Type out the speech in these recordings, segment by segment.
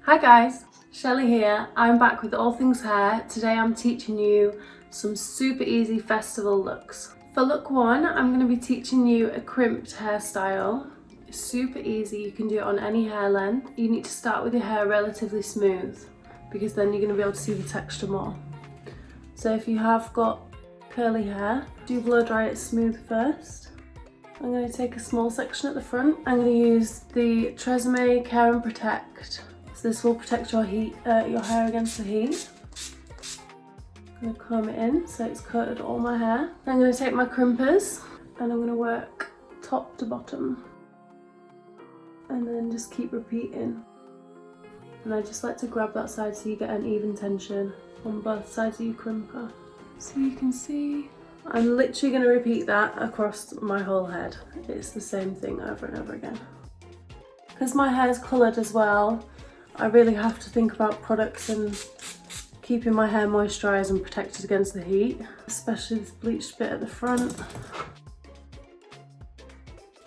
Hi guys, Shelley here. I'm back with all things hair. Today I'm teaching you some super easy festival looks. For look one, I'm going to be teaching you a crimped hairstyle. It's super easy, you can do it on any hair length. You need to start with your hair relatively smooth because then you're going to be able to see the texture more. So if you have got curly hair, do blow dry it smooth first. I'm going to take a small section at the front. I'm going to use the TRESemmé Care and Protect. So this will protect your hair against the heat. I'm going to comb it in so it's coated all my hair. I'm going to take my crimpers and I'm going to work top to bottom. And then just keep repeating. And I just like to grab that side so you get an even tension on both sides of your crimper. So you can see, I'm literally going to repeat that across my whole head. It's the same thing over and over again. Because my hair is coloured as well, I really have to think about products and keeping my hair moisturised and protected against the heat, especially this bleached bit at the front.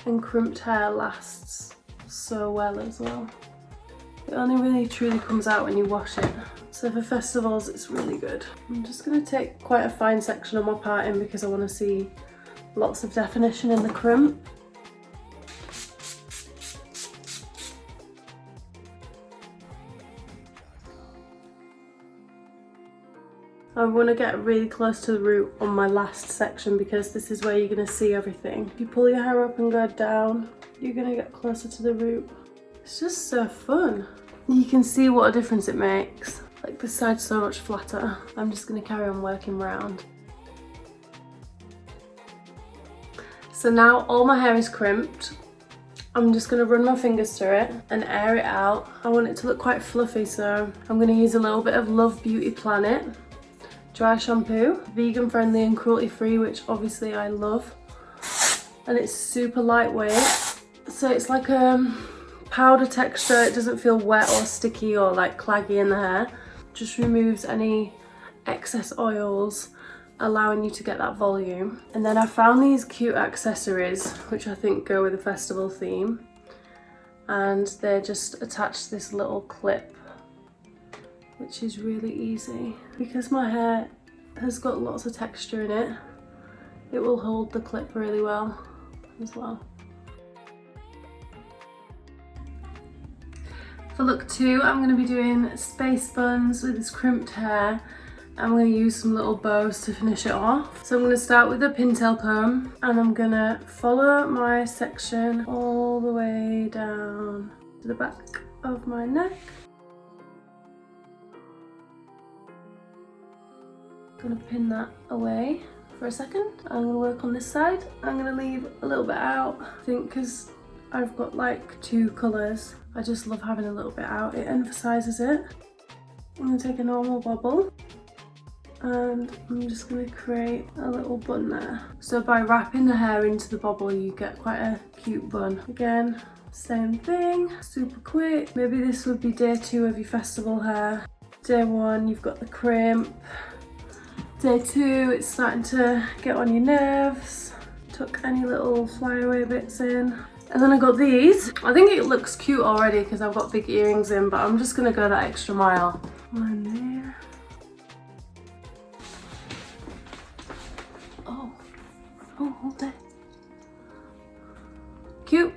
And crimped hair lasts so well as well. It only really truly comes out when you wash it. So for festivals it's really good. I'm just going to take quite a fine section of my parting because I want to see lots of definition in the crimp. I want to get really close to the root on my last section because this is where you're going to see everything. If you pull your hair up and go down, you're going to get closer to the root. It's just so fun. You can see what a difference it makes. Like this side's so much flatter. I'm just going to carry on working round. So now all my hair is crimped. I'm just going to run my fingers through it and air it out. I want it to look quite fluffy, so I'm going to use a little bit of Love Beauty Planet dry shampoo, vegan friendly and cruelty free, which obviously I love, and it's super lightweight, so it's like a powder texture. It doesn't feel wet or sticky or like claggy in the hair. Just removes any excess oils, allowing you to get that volume. And then I found these cute accessories which I think go with the festival theme, and they're just attached to this little clip, which is really easy. Because my hair has got lots of texture in it, it will hold the clip really well as well. For look two, I'm going to be doing space buns with this crimped hair. I'm going to use some little bows to finish it off. So I'm going to start with a pintail comb and I'm going to follow my section all the way down to the back of my neck. I'm going to pin that away for a second. I'm going to work on this side. I'm going to leave a little bit out, I think, because I've got like two colours. I just love having a little bit out. It emphasises it. I'm going to take a normal bobble and I'm just going to create a little bun there. So by wrapping the hair into the bobble, you get quite a cute bun. Again, same thing, super quick. Maybe this would be day 2 of your festival hair. Day 1, you've got the crimp. Day 2, it's starting to get on your nerves. Tuck any little flyaway bits in. And then I got these. I think it looks cute already because I've got big earrings in, but I'm just gonna go that extra mile. One there. Oh, hold it. Cute.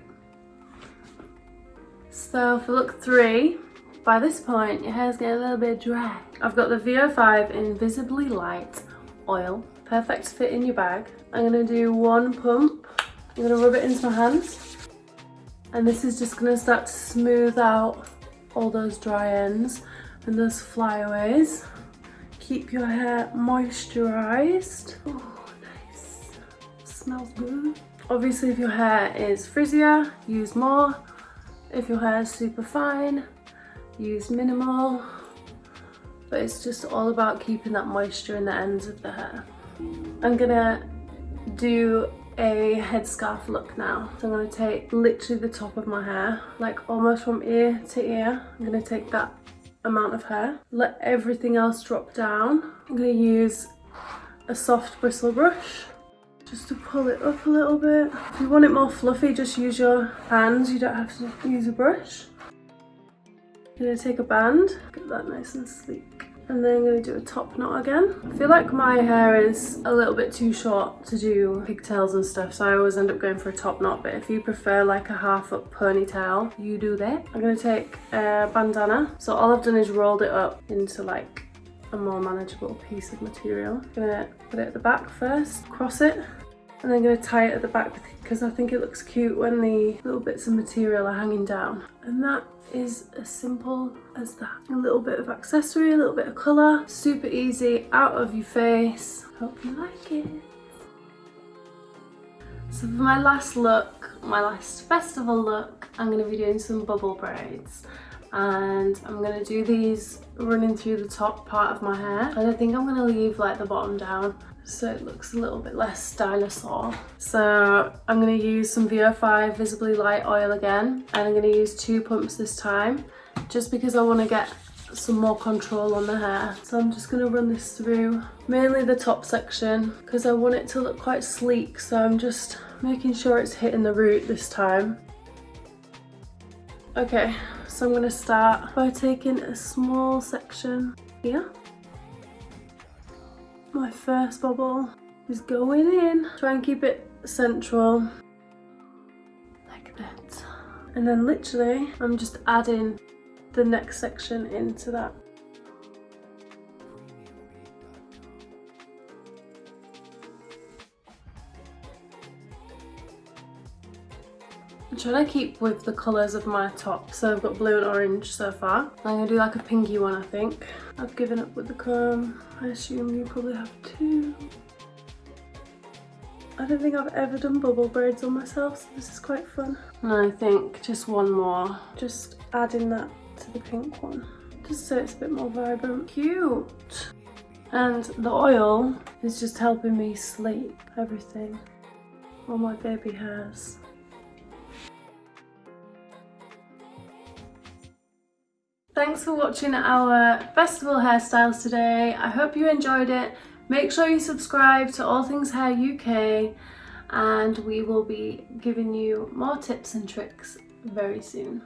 So for look 3, by this point, your hair's getting a little bit dry. I've got the VO5 Invisibly Light Oil. Perfect fit in your bag. I'm going to do one pump. I'm going to rub it into my hands. And this is just going to start to smooth out all those dry ends and those flyaways. Keep your hair moisturised. Oh, nice. Smells good. Obviously, if your hair is frizzier, use more. If your hair is super fine, use minimal, but it's just all about keeping that moisture in the ends of the hair. I'm gonna do a headscarf look now. So I'm gonna take literally the top of my hair, like almost from ear to ear. I'm gonna take that amount of hair, let everything else drop down. I'm gonna use a soft bristle brush just to pull it up a little bit. If you want it more fluffy, just use your hands, you don't have to use a brush. I'm going to take a band, get that nice and sleek. And then I'm going to do a top knot again. I feel like my hair is a little bit too short to do pigtails and stuff, so I always end up going for a top knot, but if you prefer like a half up ponytail, you do that. I'm going to take a bandana. So all I've done is rolled it up into like a more manageable piece of material. I'm going to put it at the back first, cross it, and then I'm going to tie it at the back because I think it looks cute when the little bits of material are hanging down. And that is as simple as that. A little bit of accessory, a little bit of colour, super easy, out of your face. Hope you like it. So for my last look, my last festival look, I'm going to be doing some bubble braids. And I'm going to do these running through the top part of my hair. And I think I'm going to leave like the bottom down so it looks a little bit less dinosaur. So I'm going to use some VO5 Visibly Light Oil again, and I'm going to use 2 pumps this time just because I want to get some more control on the hair. So I'm just going to run this through mainly the top section because I want it to look quite sleek, so I'm just making sure it's hitting the root this time. Okay, so I'm going to start by taking a small section here. My first bubble is going in. Try and keep it central, like that. And then literally, I'm just adding the next section into that. I'm trying to keep with the colours of my top, so I've got blue and orange so far. I'm going to do like a pinky one, I think. I've given up with the comb. I assume you probably have too. I don't think I've ever done bubble braids on myself, so this is quite fun. And I think just one more, just adding that to the pink one, just so it's a bit more vibrant. Cute! And the oil is just helping me sleep everything on my baby hairs. Thanks for watching our festival hairstyles today. I hope you enjoyed it. Make sure you subscribe to All Things Hair UK, and we will be giving you more tips and tricks very soon.